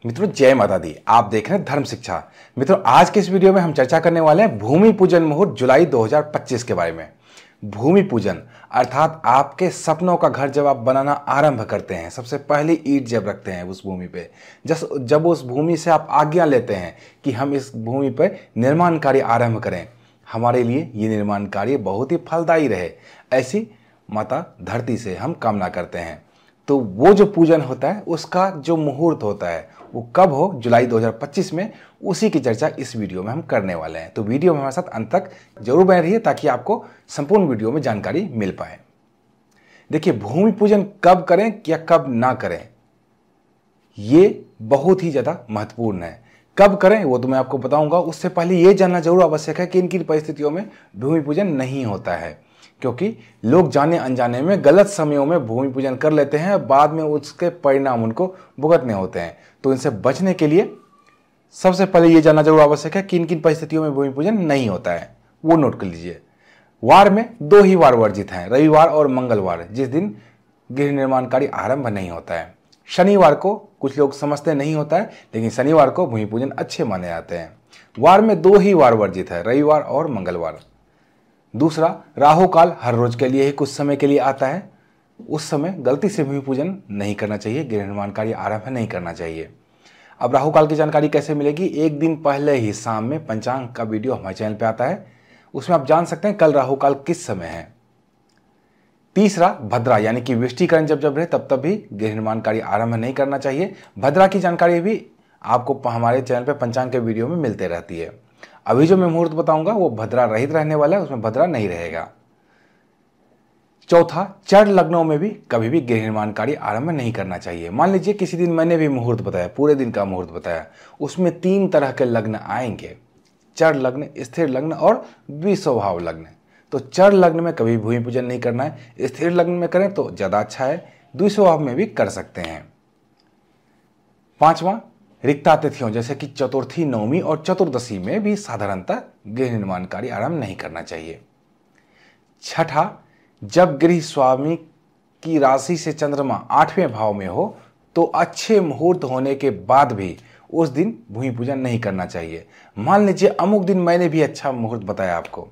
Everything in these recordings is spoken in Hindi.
मित्रों जय माता दी। आप देख रहे हैं धर्म शिक्षा। मित्रों आज के इस वीडियो में हम चर्चा करने वाले हैं भूमि पूजन मुहूर्त जुलाई 2025 के बारे में। भूमि पूजन अर्थात आपके सपनों का घर जब आप बनाना आरंभ करते हैं, सबसे पहली ईंट जब रखते हैं उस भूमि पे, जब उस भूमि से आप आज्ञा लेते हैं कि हम इस भूमि पर निर्माण कार्य आरंभ करें, हमारे लिए ये निर्माण कार्य बहुत ही फलदायी रहे, ऐसी माता धरती से हम कामना करते हैं। तो वो जो पूजन होता है उसका जो मुहूर्त होता है वो कब हो, जुलाई 2025 में, उसी की चर्चा इस वीडियो में हम करने वाले हैं। तो वीडियो में हमारे साथ अंत तक जरूर बने रहिए ताकि आपको संपूर्ण वीडियो में जानकारी मिल पाए। देखिए भूमि पूजन कब करें या कब ना करें, ये बहुत ही ज़्यादा महत्वपूर्ण है। कब करें वो तो मैं आपको बताऊंगा, उससे पहले ये जानना जरूर आवश्यक है कि इन किन परिस्थितियों में भूमि पूजन नहीं होता है, क्योंकि लोग जाने अनजाने में गलत समयों में भूमि पूजन कर लेते हैं, बाद में उसके परिणाम उनको भुगतने होते हैं। तो इनसे बचने के लिए सबसे पहले ये जानना जरूर आवश्यक है कि किन किन परिस्थितियों में भूमि पूजन नहीं होता है, वो नोट कर लीजिए। वार में दो ही वार वर्जित हैं, रविवार और मंगलवार, जिस दिन गृह निर्माण कार्य आरंभ नहीं होता है। शनिवार को कुछ लोग समझते नहीं होता है, लेकिन शनिवार को भूमि पूजन अच्छे माने जाते हैं। वार में दो ही वार वर्जित है, रविवार और मंगलवार। दूसरा, राहु काल हर रोज के लिए ही कुछ समय के लिए आता है, उस समय गलती से भूमि पूजन नहीं करना चाहिए, गृह निर्माण कार्य आरंभ नहीं करना चाहिए। अब राहु काल की जानकारी कैसे मिलेगी? एक दिन पहले ही शाम में पंचांग का वीडियो हमारे चैनल पे आता है, उसमें आप जान सकते हैं कल राहु काल किस समय है। तीसरा, भद्रा यानी कि वृष्टिकरण जब रहे तब भी गृह निर्माण कार्य आरंभ नहीं करना चाहिए। भद्रा की जानकारी भी आपको हमारे चैनल पे पंचांग के वीडियो में मिलते रहती है। अभी जो मैं मुहूर्त बताऊंगा वो भद्रा रहित रहने वाला है, उसमें भद्रा नहीं रहेगा। चौथा, चर लग्नों में भी कभी भी गृह निर्माण कार्य आरंभ नहीं करना चाहिए। मान लीजिए किसी दिन मैंने भी मुहूर्त बताया, पूरे दिन का मुहूर्त बताया, उसमें 3 तरह के लग्न आएंगे, चर लग्न, स्थिर लग्न और द्विस्वभाव लग्न। तो चर लग्न में कभी भूमि पूजन नहीं करना है, स्थिर लग्न में करें तो ज्यादा अच्छा है, द्विस्वभाव में भी कर सकते हैं। पांचवा, रिक्ता तिथियों जैसे कि चतुर्थी, नवमी और चतुर्दशी में भी साधारणतः गृह निर्माण कार्य आरंभ नहीं करना चाहिए। छठा, जब गृह स्वामी की राशि से चंद्रमा 8वें भाव में हो तो अच्छे मुहूर्त होने के बाद भी उस दिन भूमि पूजन नहीं करना चाहिए। मान लीजिए अमुक दिन मैंने भी अच्छा मुहूर्त बताया आपको,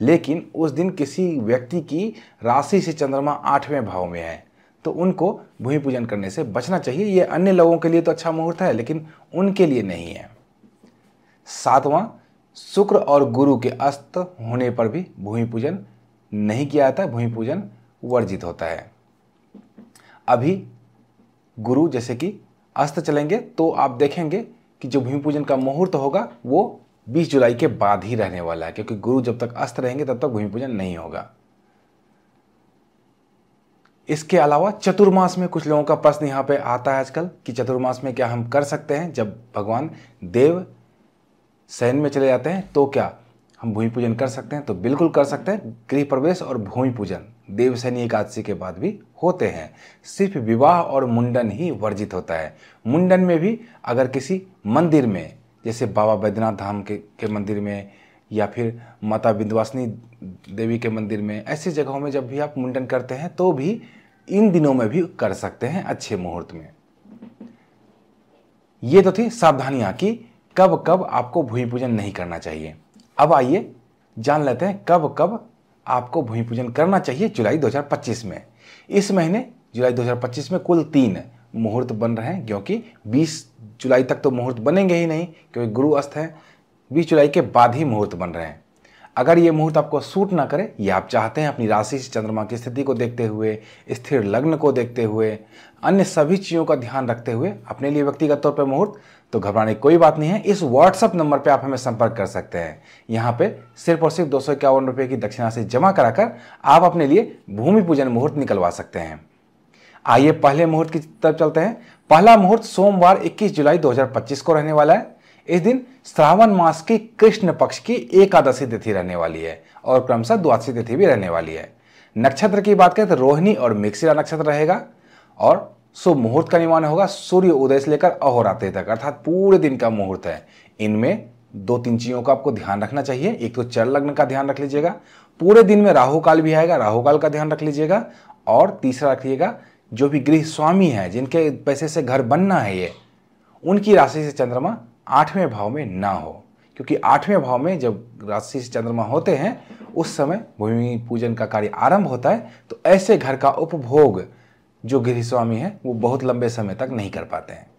लेकिन उस दिन किसी व्यक्ति की राशि से चंद्रमा 8वें भाव में है तो उनको भूमि पूजन करने से बचना चाहिए। ये अन्य लोगों के लिए तो अच्छा मुहूर्त है, लेकिन उनके लिए नहीं है। सातवां, शुक्र और गुरु के अस्त होने पर भी भूमि पूजन नहीं किया जाता, भूमि पूजन वर्जित होता है। अभी गुरु जैसे कि अस्त चलेंगे तो आप देखेंगे कि जो भूमि पूजन का मुहूर्त होगा वो 20 जुलाई के बाद ही रहने वाला है, क्योंकि गुरु जब तक अस्त रहेंगे तब तक भूमि पूजन नहीं होगा। इसके अलावा चतुर्मास में कुछ लोगों का प्रश्न यहाँ पे आता है आजकल कि चतुर्मास में क्या हम कर सकते हैं? जब भगवान देव शयन में चले जाते हैं तो क्या हम भूमि पूजन कर सकते हैं? तो बिल्कुल कर सकते हैं। गृह प्रवेश और भूमि पूजन देवशयनी एकादशी के बाद भी होते हैं, सिर्फ विवाह और मुंडन ही वर्जित होता है। मुंडन में भी अगर किसी मंदिर में, जैसे बाबा बैद्यनाथ धाम के मंदिर में या फिर माता विंध्यवासिनी देवी के मंदिर में, ऐसी जगहों में जब भी आप मुंडन करते हैं तो भी इन दिनों में भी कर सकते हैं अच्छे मुहूर्त में। ये तो थी सावधानियां कि कब कब आपको भूमि पूजन नहीं करना चाहिए। अब आइए जान लेते हैं कब कब आपको भूमि पूजन करना चाहिए जुलाई 2025 में। इस महीने जुलाई 2025 में कुल 3 मुहूर्त बन रहे हैं, क्योंकि 20 जुलाई तक तो मुहूर्त बनेंगे ही नहीं, क्योंकि गुरु अस्त है। 20 जुलाई के बाद ही मुहूर्त बन रहे हैं। अगर ये मुहूर्त आपको सूट ना करे या आप चाहते हैं अपनी राशि से चंद्रमा की स्थिति को देखते हुए, स्थिर लग्न को देखते हुए, अन्य सभी चीज़ों का ध्यान रखते हुए अपने लिए व्यक्तिगत तौर पर मुहूर्त, तो घबराने की कोई बात नहीं है। इस व्हाट्सएप नंबर पे आप हमें संपर्क कर सकते हैं। यहाँ पे सिर्फ और सिर्फ 251 रुपये की दक्षिणा से जमा कराकर आप अपने लिए भूमि पूजन मुहूर्त निकलवा सकते हैं। आइए पहले मुहूर्त की तरफ चलते हैं। पहला मुहूर्त सोमवार 21 जुलाई 2025 को रहने वाला है। इस दिन श्रावण मास की कृष्ण पक्ष की एकादशी तिथि रहने वाली है और क्रमशः द्वादशी तिथि भी रहने वाली है। नक्षत्र की बात करें तो रोहिणी और मृगशिरा नक्षत्र रहेगा और शुभ मुहूर्त का निर्माण होगा सूर्य उदय से लेकर अहोरात्रि तक, अर्थात पूरे दिन का मुहूर्त है। इनमें 2-3 चीजों का आपको ध्यान रखना चाहिए। एक तो चर लग्न का ध्यान रख लीजिएगा, पूरे दिन में राहु काल भी आएगा, राहु काल का ध्यान रख लीजिएगा। और तीसरा रखिएगा जो भी गृह स्वामी है, जिनके पैसे से घर बनना है ये, उनकी राशि से चंद्रमा 8वें भाव में ना हो, क्योंकि 8वें भाव में जब राशि से चंद्रमा होते हैं उस समय भूमि पूजन का कार्य आरंभ होता है। तो ऐसे घर का उपभोग जो गृह स्वामी है वो बहुत लंबे समय तक नहीं कर पाते हैं।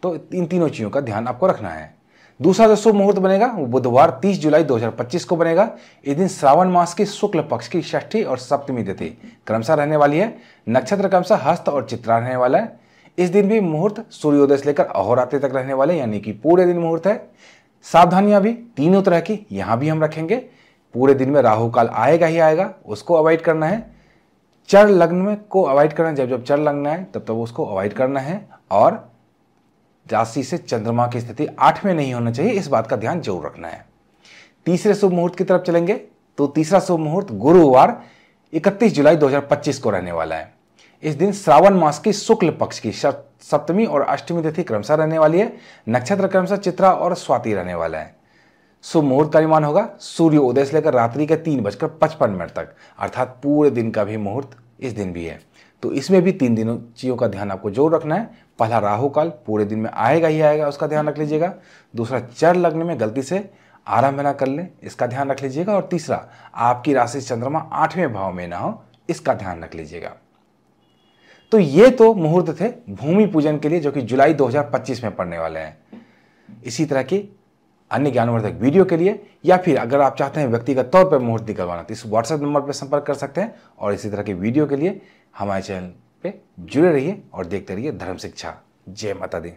तो इन तीनों चीज़ों का ध्यान आपको रखना है। दूसरा जो शुभ मुहूर्त बनेगा वो बुधवार 30 जुलाई 2025 को बनेगा। इस दिन श्रावण मास की शुक्ल पक्ष की षष्ठी और सप्तमी तिथि क्रमशः रहने वाली है। नक्षत्र क्रमशः हस्त और चित्रा रहने वाला है। इस दिन भी मुहूर्त सूर्योदय से लेकर अहोरात्रि तक रहने वाले, यानी कि पूरे दिन मुहूर्त है। सावधानियां भी तीनों तरह की यहां भी हम रखेंगे। पूरे दिन में राहु काल आएगा ही आएगा, उसको अवॉइड करना है। चर लग्न में को अवॉइड करना है, जब चर लग्न है तब उसको अवॉइड करना है। और राशि से चंद्रमा की स्थिति 8 में नहीं होना चाहिए, इस बात का ध्यान जरूर रखना है। तीसरे शुभ मुहूर्त की तरफ चलेंगे तो तीसरा शुभ मुहूर्त गुरुवार 31 जुलाई 2025 को रहने वाला है। इस दिन श्रावण मास की शुक्ल पक्ष की सप्तमी और अष्टमी तिथि क्रमशः रहने वाली है। नक्षत्र क्रमशः चित्रा और स्वाति रहने वाला है। शुभ मुहूर्त का निर्माण होगा सूर्य उदय से लेकर रात्रि के 3:55 तक, अर्थात पूरे दिन का भी मुहूर्त इस दिन भी है। तो इसमें भी 3 दिनों चीज़ों का ध्यान आपको जरूर रखना है। पहला राहु काल पूरे दिन में आएगा ही आएगा, उसका ध्यान रख लीजिएगा। दूसरा चर लग्न में गलती से आरंभ ना कर लें, इसका ध्यान रख लीजिएगा। और तीसरा आपकी राशि चंद्रमा 8वें भाव में ना हो, इसका ध्यान रख लीजिएगा। तो ये तो मुहूर्त थे भूमि पूजन के लिए, जो कि जुलाई 2025 में पड़ने वाले हैं। इसी तरह की अन्य ज्ञानवर्धक वीडियो के लिए या फिर अगर आप चाहते हैं व्यक्तिगत तौर पर मुहूर्त निकलवाना तो इस व्हाट्सएप नंबर पर संपर्क कर सकते हैं। और इसी तरह की वीडियो के लिए हमारे चैनल पे जुड़े रहिए और देखते रहिए धर्म शिक्षा। जय माता दी।